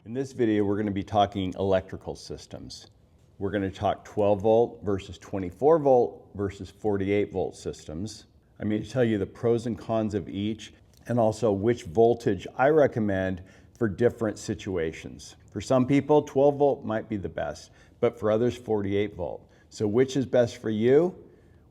In this video, we're going to be talking electrical systems. We're going to talk 12 volt versus 24 volt versus 48 volt systems. I'm going to tell you the pros and cons of each and also which voltage I recommend for different situations. For some people, 12 volt might be the best, but for others, 48 volt. So which is best for you?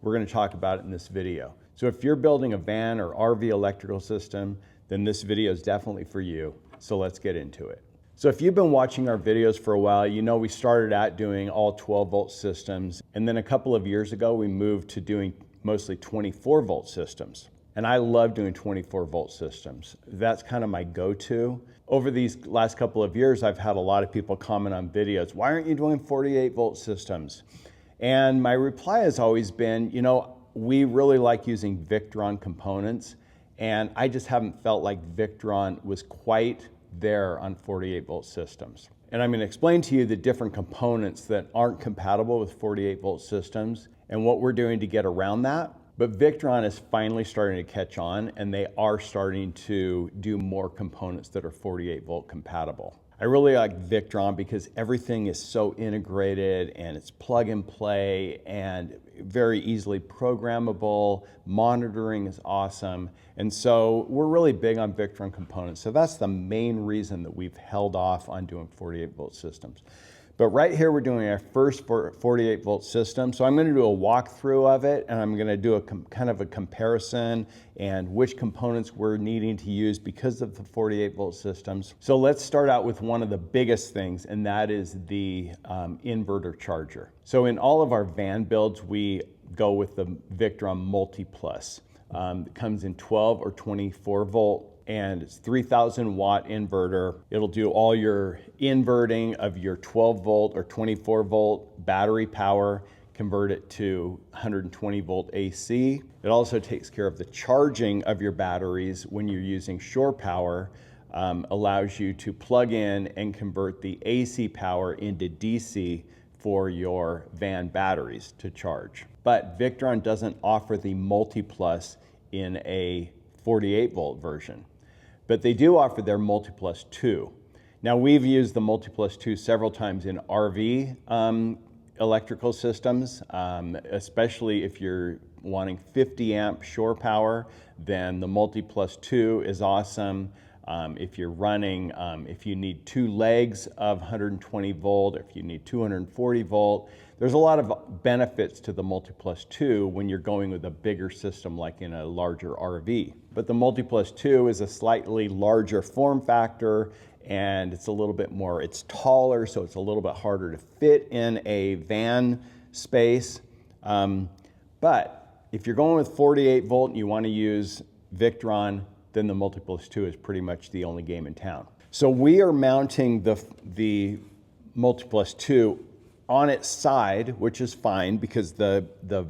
We're going to talk about it in this video. So if you're building a van or RV electrical system, then this video is definitely for you. So let's get into it. So if you've been watching our videos for a while, you know we started out doing all 12 volt systems. And then a couple of years ago, we moved to doing mostly 24 volt systems. And I love doing 24 volt systems. That's kind of my go-to. Over these last couple of years, I've had a lot of people comment on videos, why aren't you doing 48 volt systems? And my reply has always been, you know, we really like using Victron components, and I just haven't felt like Victron was quite there on 48 volt systems. And I'm going to explain to you the different components that aren't compatible with 48 volt systems and what we're doing to get around that. But Victron is finally starting to catch on, and they are starting to do more components that are 48 volt compatible. I really like Victron because everything is so integrated and it's plug and play and very easily programmable. Monitoring is awesome. And so we're really big on Victron components. So that's the main reason that we've held off on doing 48 volt systems. But right here, we're doing our first 48 volt system. So I'm going to do a walkthrough of it, and I'm going to do a kind of a comparison and which components we're needing to use because of the 48 volt systems. So let's start out with one of the biggest things, and that is the inverter charger. So in all of our van builds, we go with the Victron Multi Plus. It comes in 12 or 24 volt. And it's 3,000 watt inverter. It'll do all your inverting of your 12 volt or 24 volt battery power, convert it to 120 volt AC. It also takes care of the charging of your batteries when you're using shore power, allows you to plug in and convert the AC power into DC for your van batteries to charge. But Victron doesn't offer the Multi Plus in a 48 volt version. But they do offer their Multi Plus 2. Now, we've used the Multi Plus 2 several times in RV electrical systems, especially if you're wanting 50 amp shore power, then the Multi Plus 2 is awesome. If you're running, if you need 2 legs of 120 volt, if you need 240 volt, there's a lot of benefits to the Multi Plus 2 when you're going with a bigger system like in a larger RV. But the Multi Plus 2 is a slightly larger form factor, and it's a little bit more, it's taller, so it's a little bit harder to fit in a van space. But if you're going with 48 volt and you want to use Victron, then the Multi Plus 2 is pretty much the only game in town. So we are mounting the Multi Plus 2 on its side, which is fine because the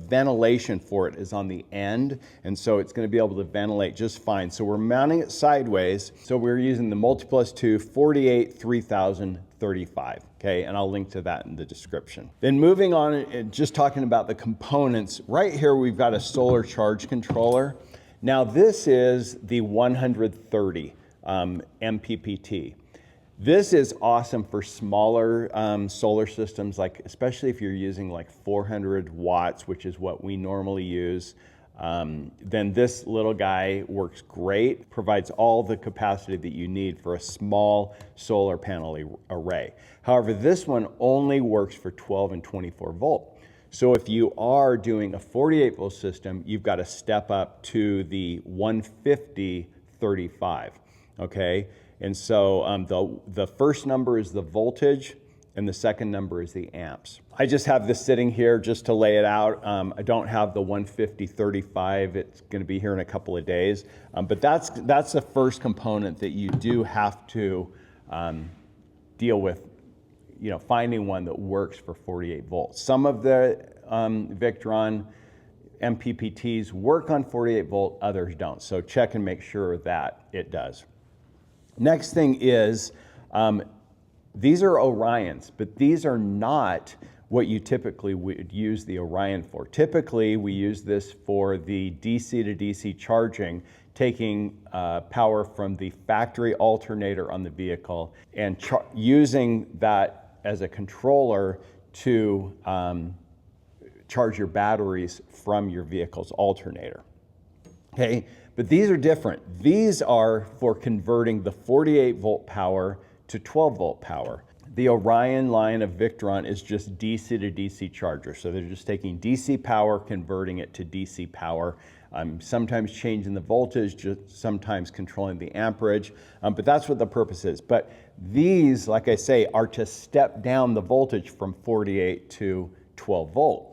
ventilation for it is on the end, and so it's going to be able to ventilate just fine. So we're mounting it sideways. So we're using the Multi Plus 2 48 3035, okay, and I'll link to that in the description. Then moving on, and just talking about the components, right here we've got a solar charge controller. Now this is the 130 MPPT. This is awesome for smaller solar systems, like especially if you're using like 400 watts, which is what we normally use. Then this little guy works great, provides all the capacity that you need for a small solar panel array. However, this one only works for 12 and 24 volt. So if you are doing a 48 volt system, you've got to step up to the 150 35, okay? And so the first number is the voltage, and the second number is the amps. I just have this sitting here just to lay it out. I don't have the 150 35. It's going to be here in a couple of days. But that's the first component that you do have to deal with, you know, finding one that works for 48 volts. Some of the Victron MPPTs work on 48 volt, others don't. So check and make sure that it does. Next thing is, these are Orions, but these are not what you typically would use the Orion for. Typically, we use this for the DC to DC charging taking power from the factory alternator on the vehicle and using that as a controller to charge your batteries from your vehicle's alternator. Okay, but these are different. These are for converting the 48 volt power to 12 volt power. The Orion line of Victron is just DC to DC charger. So they're just taking DC power, converting it to DC power, sometimes changing the voltage, just sometimes controlling the amperage, but that's what the purpose is. But these, like I say, are to step down the voltage from 48 to 12 volt.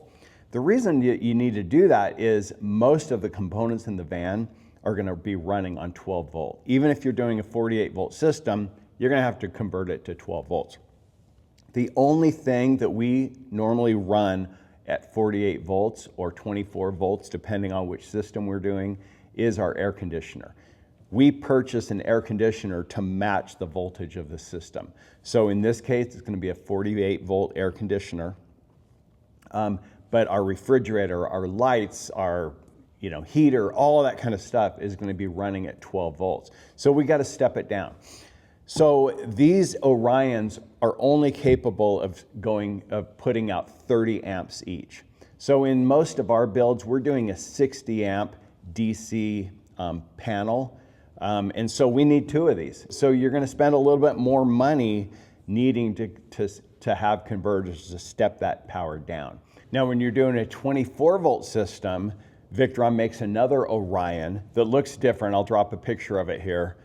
The reason you need to do that is most of the components in the van are going to be running on 12 volt. Even if you're doing a 48 volt system, you're going to have to convert it to 12 volts. The only thing that we normally run at 48 volts or 24 volts, depending on which system we're doing, is our air conditioner. We purchase an air conditioner to match the voltage of the system. So in this case, it's going to be a 48 volt air conditioner. But our refrigerator, our lights, our heater, all of that kind of stuff is going to be running at 12 volts. So we got to step it down. So these Orions are only capable of putting out 30 amps each. So in most of our builds, we're doing a 60 amp DC panel. And so we need 2 of these. So you're going to spend a little bit more money needing to have converters to step that power down. Now, when you're doing a 24 volt system, Victron makes another Orion that looks different. I'll drop a picture of it here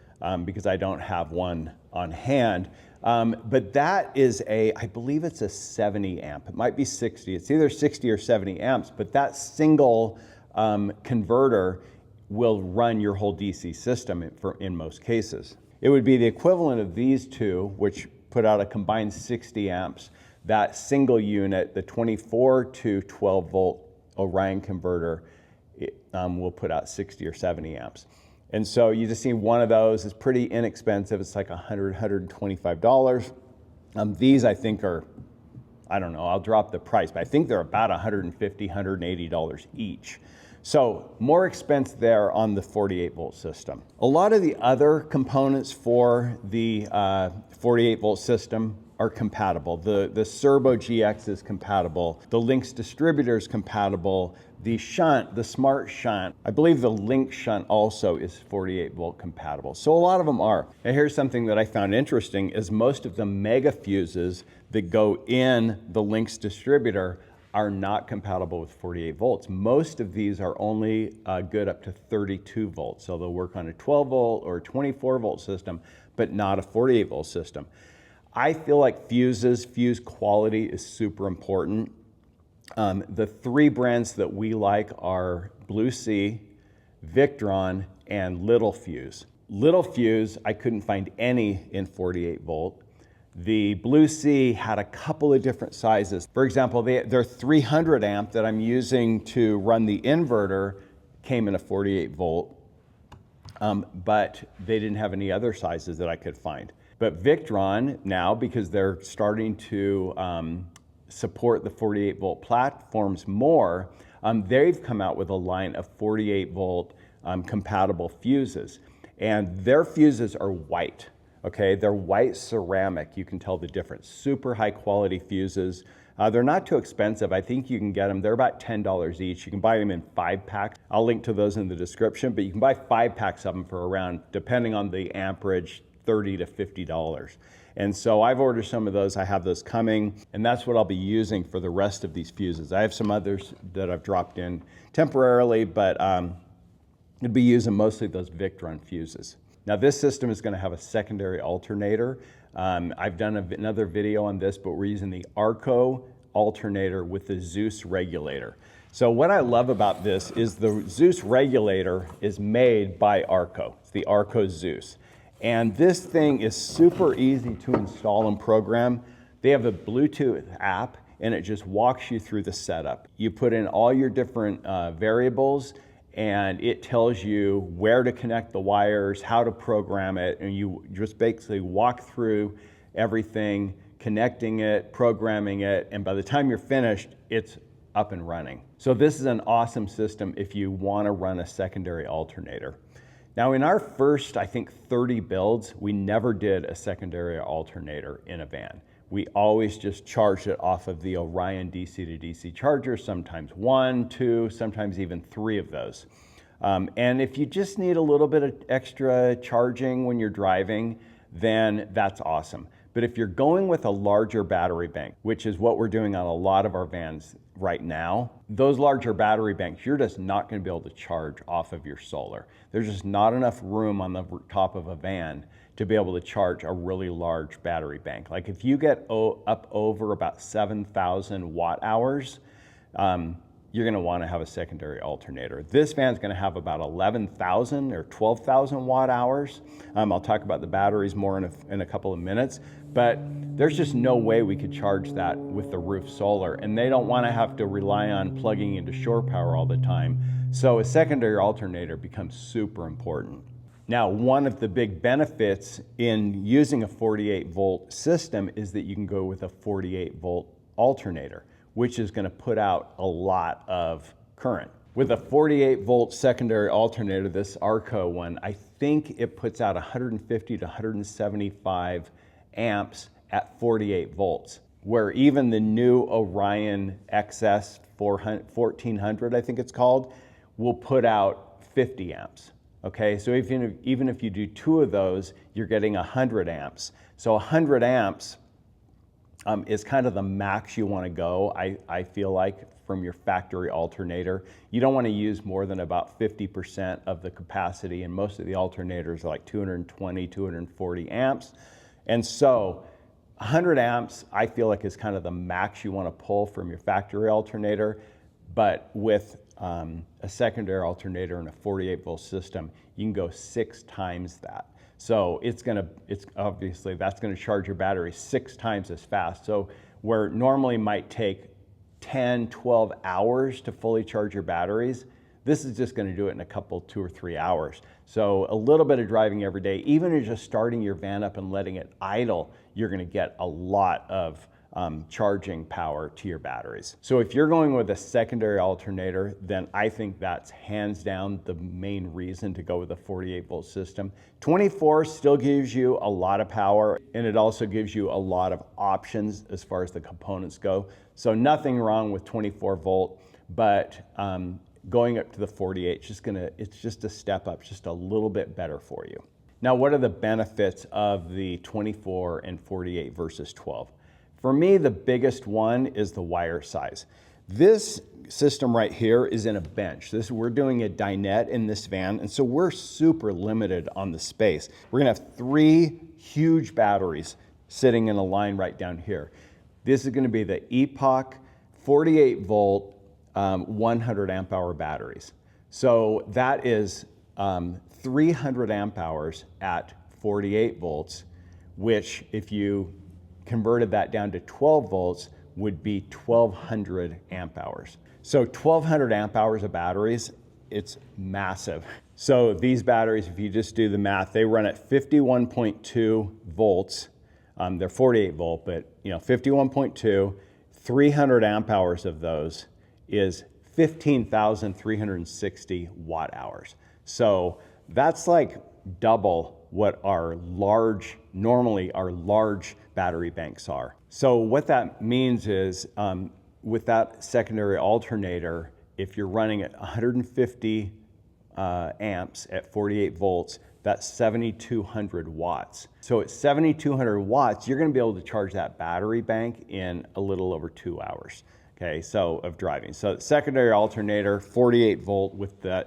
because I don't have one on hand. But that is I believe it's a 70 amp. It might be 60. It's either 60 or 70 amps, but that single converter will run your whole DC system in most cases. It would be the equivalent of these 2, which put out a combined 60 amps. That single unit, the 24 to 12 volt Orion converter, will put out 60 or 70 amps. And so you just see one of those is pretty inexpensive. It's like $100, $125. These I think are, I don't know, I'll drop the price, but I think they're about $150, $180 each. So more expense there on the 48 volt system. A lot of the other components for the 48 volt system are compatible. The Servo GX is compatible. The Lynx distributor is compatible. The shunt, the smart shunt, I believe the Link shunt also is 48 volt compatible. So a lot of them are. And here's something that I found interesting is most of the mega fuses that go in the Lynx distributor are not compatible with 48 volts. Most of these are only good up to 32 volts. So they'll work on a 12 volt or 24 volt system, but not a 48 volt system. I feel like fuse quality is super important. The 3 brands that we like are Blue Sea, Victron, and Little Fuse. Little Fuse, I couldn't find any in 48 volt. The Blue Sea had a couple of different sizes. For example, their 300 amp that I'm using to run the inverter came in a 48 volt, but they didn't have any other sizes that I could find. But Victron now, because they're starting to support the 48 volt platforms more, they've come out with a line of 48 volt compatible fuses. And their fuses are white, okay? They're white ceramic. You can tell the difference. Super high quality fuses. They're not too expensive. I think you can get them. They're about $10 each. You can buy them in 5 packs. I'll link to those in the description, but you can buy 5 packs of them for around, depending on the amperage, $30 to $50. And so I've ordered some of those. I have those coming, and that's what I'll be using for the rest of these fuses. I have some others that I've dropped in temporarily, but I'll be using mostly those Victron fuses. Now this system is going to have a secondary alternator. I've done another video on this, but we're using the Arco alternator with the Zeus regulator. So what I love about this is the Zeus regulator is made by Arco. It's the Arco Zeus. And this thing is super easy to install and program. They have a Bluetooth app and it just walks you through the setup. You put in all your different variables and it tells you where to connect the wires, how to program it, and you just basically walk through everything, connecting it, programming it, and by the time you're finished, it's up and running. So this is an awesome system if you want to run a secondary alternator. Now in our first, I think 30 builds, we never did a secondary alternator in a van. We always just charged it off of the Orion DC to DC charger, sometimes 1, 2, sometimes even 3 of those. And if you just need a little bit of extra charging when you're driving, then that's awesome. But if you're going with a larger battery bank, which is what we're doing on a lot of our vans right now, those larger battery banks, you're just not going to be able to charge off of your solar. There's just not enough room on the top of a van to be able to charge a really large battery bank. Like if you get up over about 7,000 watt hours, you're going to want to have a secondary alternator. This van's going to have about 11,000 or 12,000 watt hours. I'll talk about the batteries more in a couple of minutes, but there's just no way we could charge that with the roof solar, and they don't want to have to rely on plugging into shore power all the time. So a secondary alternator becomes super important. Now, one of the big benefits in using a 48 volt system is that you can go with a 48 volt alternator, which is going to put out a lot of current. With a 48 volt secondary alternator, this Arco one, I think it puts out 150 to 175 amps at 48 volts, where even the new Orion XS 1400, I think it's called, will put out 50 amps. Okay, so even if you do 2 of those, you're getting 100 amps. So 100 amps is kind of the max you want to go, I feel like, from your factory alternator. You don't want to use more than about 50% of the capacity, and most of the alternators are like 220, 240 amps. And so 100 amps, I feel like, is kind of the max you want to pull from your factory alternator. But with a secondary alternator and a 48 volt system, you can go 6 times that. So it's obviously that's going to charge your battery 6 times as fast. So where normally might take 10, 12 hours to fully charge your batteries, this is just going to do it in a couple, 2 or 3 hours. So a little bit of driving every day, even if you're just starting your van up and letting it idle, you're going to get a lot of charging power to your batteries. So if you're going with a secondary alternator, then I think that's hands down the main reason to go with a 48 volt system. 24 still gives you a lot of power, and it also gives you a lot of options as far as the components go. So nothing wrong with 24 volt, but going up to the 48, it's just a step up, just a little bit better for you. Now, what are the benefits of the 24 and 48 versus 12? For me, the biggest one is the wire size. This system right here is in a bench. We're doing a dinette in this van, and so we're super limited on the space. We're gonna have 3 huge batteries sitting in a line right down here. This is gonna be the Epoch 48 volt 100 amp hour batteries. So that is 300 amp hours at 48 volts, which if you converted that down to 12 volts would be 1200 amp hours. So 1200 amp hours of batteries, it's massive. So these batteries, if you just do the math, they run at 51.2 volts. They're 48 volt, but 51.2, 300 amp hours of those is 15,360 watt hours. So that's like double what normally our large battery banks are. So what that means is with that secondary alternator, if you're running at 150 amps at 48 volts, that's 7,200 watts. So at 7,200 watts, you're gonna be able to charge that battery bank in a little over 2 hours. Okay, so of driving. So secondary alternator, 48 volt with a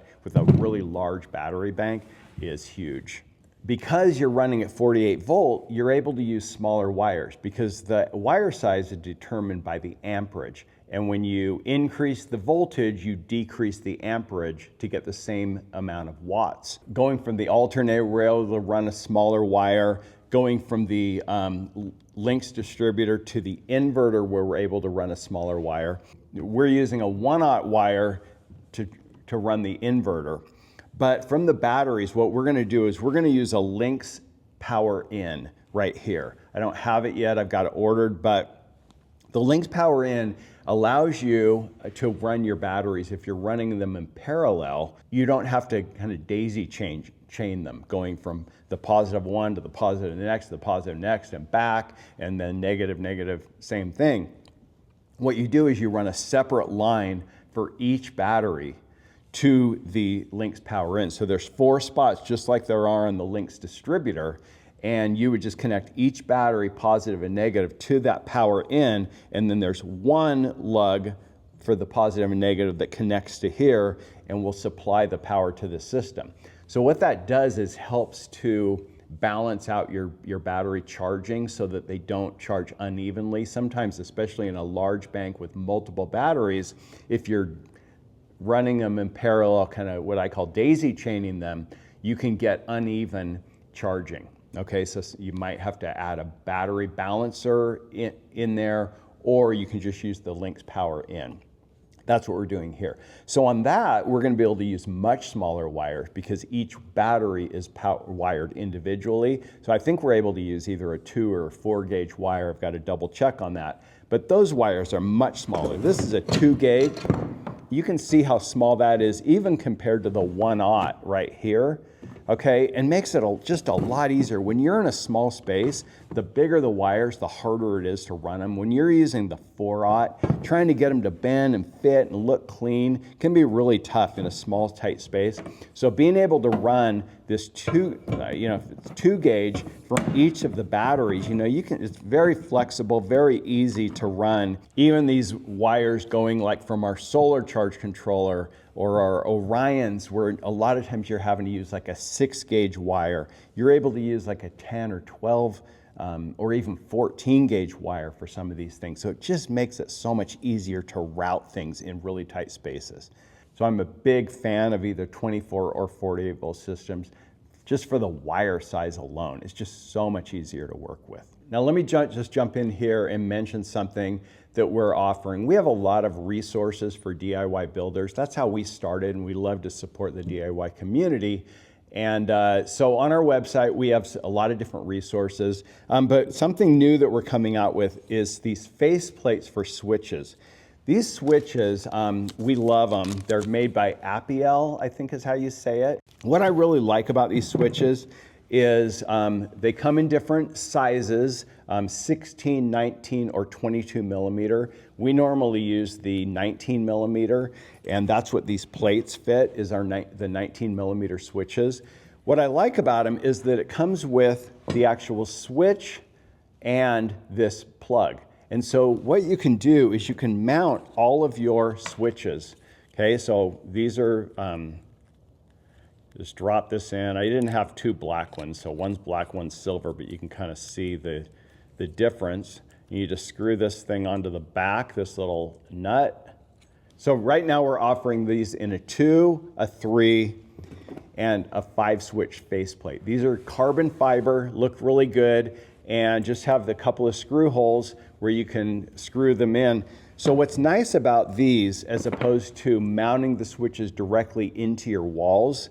really large battery bank is huge. Because you're running at 48 volt, you're able to use smaller wires because the wire size is determined by the amperage. And when you increase the voltage, you decrease the amperage to get the same amount of watts. Going from the alternator, we're able to run a smaller wire. Going from the links distributor to the inverter, where we're able to run a smaller wire. We're using a 1/0 wire to run the inverter. But from the batteries, what we're gonna do is we're gonna use a Lynx power in right here. I don't have it yet, I've got it ordered, but The Links Power In allows you to run your batteries. If you're running them in parallel, you don't have to kind of daisy chain them, going from the positive one to the positive next, to the positive next, and back, and then negative, negative, same thing. What you do is you run a separate line for each battery to the Links Power In. So there's 4 spots, just like there are on the Links distributor, and you would just connect each battery, positive and negative, to that power in, and then there's one lug for the positive and negative that connects to here and will supply the power to the system. So what that does is helps to balance out your battery charging so that they don't charge unevenly. Sometimes, especially in a large bank with multiple batteries, if you're running them in parallel, kind of what I call daisy chaining them, you can get uneven charging. Okay, so you might have to add a battery balancer in there, or you can just use the Links Power In. That's what we're doing here. So on that, we're going to be able to use much smaller wires because each battery is wired individually. So I think we're able to use either a 2 or a 4 gauge wire. I've got to double check on that. But those wires are much smaller. This is a 2 gauge. You can see how small that is even compared to the 1/0 right here. Okay, and makes it just a lot easier. When you're in a small space, the bigger the wires, the harder it is to run them. When you're using the 4/0, trying to get them to bend and fit and look clean can be really tough in a small, tight space. So being able to run this 2 gauge from each of the batteries, it's very flexible, very easy to run. Even these wires going like from our solar charge controller or our Orions, where a lot of times you're having to use like a 6 gauge wire, you're able to use like a 10 or 12 or even 14 gauge wire for some of these things. So it just makes it so much easier to route things in really tight spaces. So I'm a big fan of either 24 or 48 volt systems just for the wire size alone. It's just so much easier to work with. Now let me just jump in here and mention something that we're offering. We have a lot of resources for DIY builders. That's how we started, and we love to support the DIY community. And so on our website, we have a lot of different resources, but something new that we're coming out with is these face plates for switches. These switches, we love them. They're made by Appiel, I think is how you say it. What I really like about these switches is they come in different sizes, 16, 19, or 22 millimeter. We normally use the 19 millimeter, and that's what these plates fit, is the 19 millimeter switches. What I like about them is that it comes with the actual switch and this plug. And so what you can do is you can mount all of your switches. Okay, so these are, just drop this in. I didn't have 2 black ones, so one's black, one's silver, but you can kind of see the difference. You just screw this thing onto the back, this little nut. So right now we're offering these in a 2, a 3, and a 5 switch faceplate. These are carbon fiber, look really good, and just have the couple of screw holes where you can screw them in. So what's nice about these, as opposed to mounting the switches directly into your walls,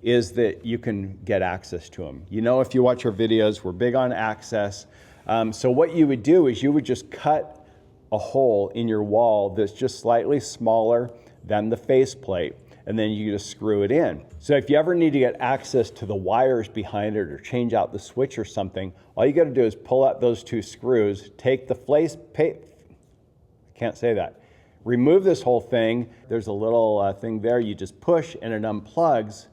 is that you can get access to them. If you watch our videos, we're big on access. So what you would do is you would just cut a hole in your wall that's just slightly smaller than the faceplate, and then you just screw it in. So if you ever need to get access to the wires behind it or change out the switch or something, all you got to do is pull out those 2 screws, take the remove this whole thing. There's a little thing there, you just push and it unplugs,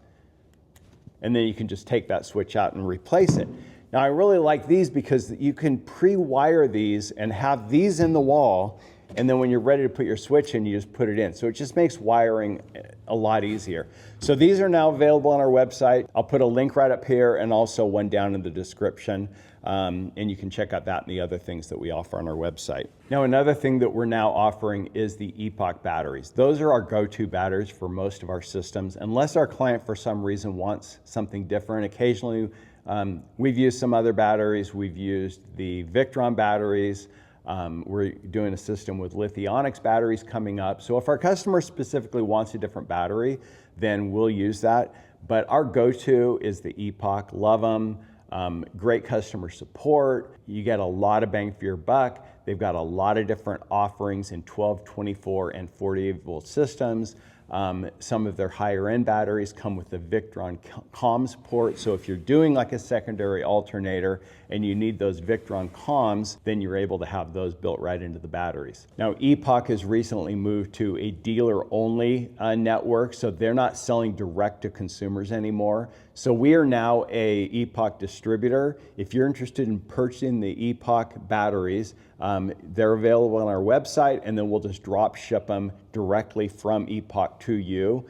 and then you can just take that switch out and replace it. Now I really like these because you can pre-wire these and have these in the wall, and then when you're ready to put your switch in, you just put it in. So it just makes wiring a lot easier. So these are now available on our website. I'll put a link right up here and also one down in the description. And you can check out that and the other things that we offer on our website. Now another thing that we're now offering is the Epoch batteries. Those are our go-to batteries for most of our systems, unless our client for some reason wants something different. Occasionally we've used some other batteries. We've used the Victron batteries. We're doing a system with Lithionics batteries coming up. So if our customer specifically wants a different battery, then we'll use that. But our go-to is the Epoch. Love them. great customer support. You get a lot of bang for your buck. They've got a lot of different offerings in 12, 24, and 48 volt systems. Some of their higher end batteries come with the Victron comms port. So if you're doing like a secondary alternator and you need those Victron comms, then you're able to have those built right into the batteries. Now, Epoch has recently moved to a dealer only network. So they're not selling direct to consumers anymore. So we are now a Epoch distributor. If you're interested in purchasing the Epoch batteries, they're available on our website, and then we'll just drop ship them directly from Epoch to you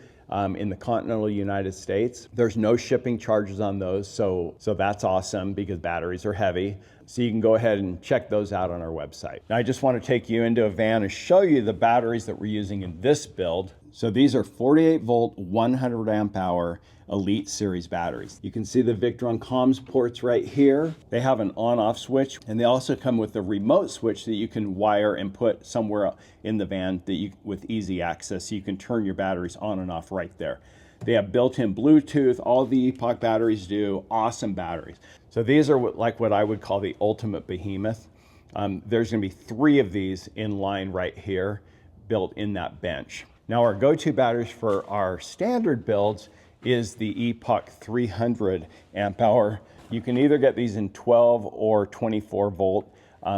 in the continental United States. There's no shipping charges on those, so that's awesome because batteries are heavy. So you can go ahead and check those out on our website. Now I just want to take you into a van and show you the batteries that we're using in this build. So these are 48 volt, 100 amp hour Elite Series batteries. You can see the Victron comms ports right here. They have an on-off switch, and they also come with a remote switch that you can wire and put somewhere in the van that with easy access, so you can turn your batteries on and off right there. They have built-in Bluetooth. All the Epoch batteries do. Awesome batteries. So these are like what I would call the ultimate behemoth. There's going to be 3 of these in line right here, built in that bench. Now our go-to batteries for our standard builds is the Epoch 300 amp hour. You can either get these in 12 or 24 volt.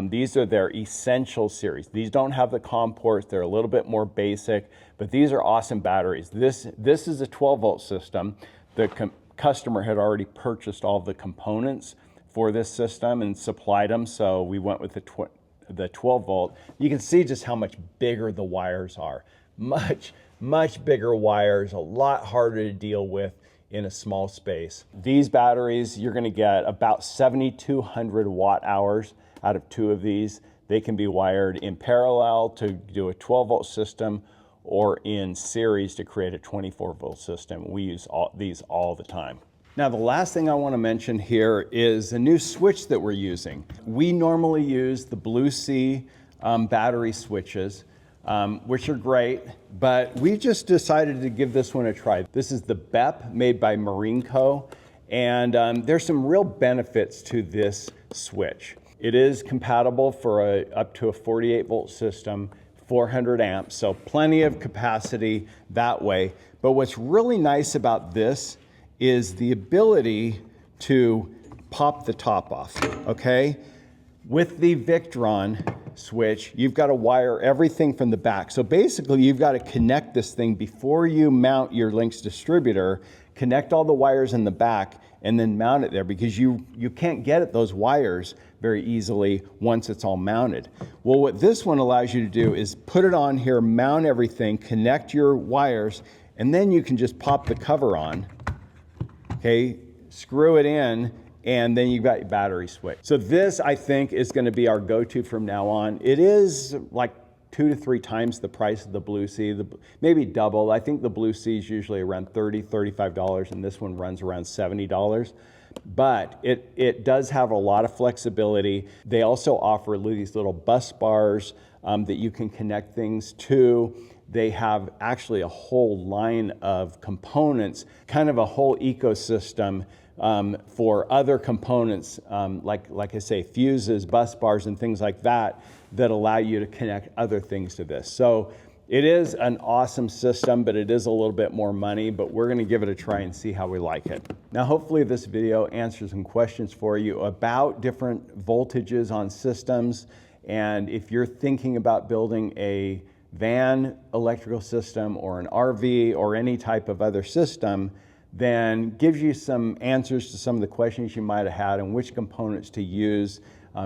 These are their essential series. These don't have the COM ports. They're a little bit more basic, but these are awesome batteries. This is a 12 volt system. The customer had already purchased all the components for this system and supplied them, so we went with the 12 volt. You can see just how much bigger the wires are. Much bigger wires, a lot harder to deal with in a small space. These batteries, you're gonna get about 7,200 watt hours out of 2 of these. They can be wired in parallel to do a 12 volt system or in series to create a 24 volt system. We use these all the time. Now, the last thing I want to mention here is a new switch that we're using. We normally use the Blue Sea battery switches, which are great, but we just decided to give this one a try. This is the BEP made by Marinco, and there's some real benefits to this switch. It is compatible for up to a 48 volt system, 400 amps, so plenty of capacity that way. But what's really nice about this is the ability to pop the top off, okay? With the Victron switch, you've got to wire everything from the back. So basically, you've got to connect this thing before you mount your Lynx distributor, connect all the wires in the back, and then mount it there, because you can't get at those wires very easily once it's all mounted. Well, what this one allows you to do is put it on here, mount everything, connect your wires, and then you can just pop the cover on, okay, screw it in, and then you've got your battery switch. So this, I think, is going to be our go-to from now on. It is like 2 to 3 times the price of the Blue Sea, maybe double. I think the Blue Sea is usually around $30, $35, and this one runs around $70. But it does have a lot of flexibility. They also offer these little bus bars that you can connect things to. They have actually a whole line of components, kind of a whole ecosystem for other components, like I say, fuses, bus bars, and things like that, that allow you to connect other things to this. So it is an awesome system, but it is a little bit more money, but we're gonna give it a try and see how we like it. Now, hopefully this video answers some questions for you about different voltages on systems. And if you're thinking about building a van electrical system or an RV or any type of other system, then gives you some answers to some of the questions you might have had and which components to use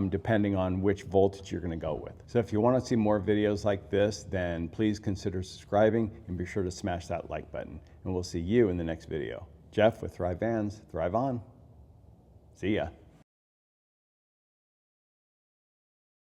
depending on which voltage you're going to go with. So if you want to see more videos like this, then please consider subscribing and be sure to smash that like button. And we'll see you in the next video. Jeff with Thrive Vans, Thrive On. See ya.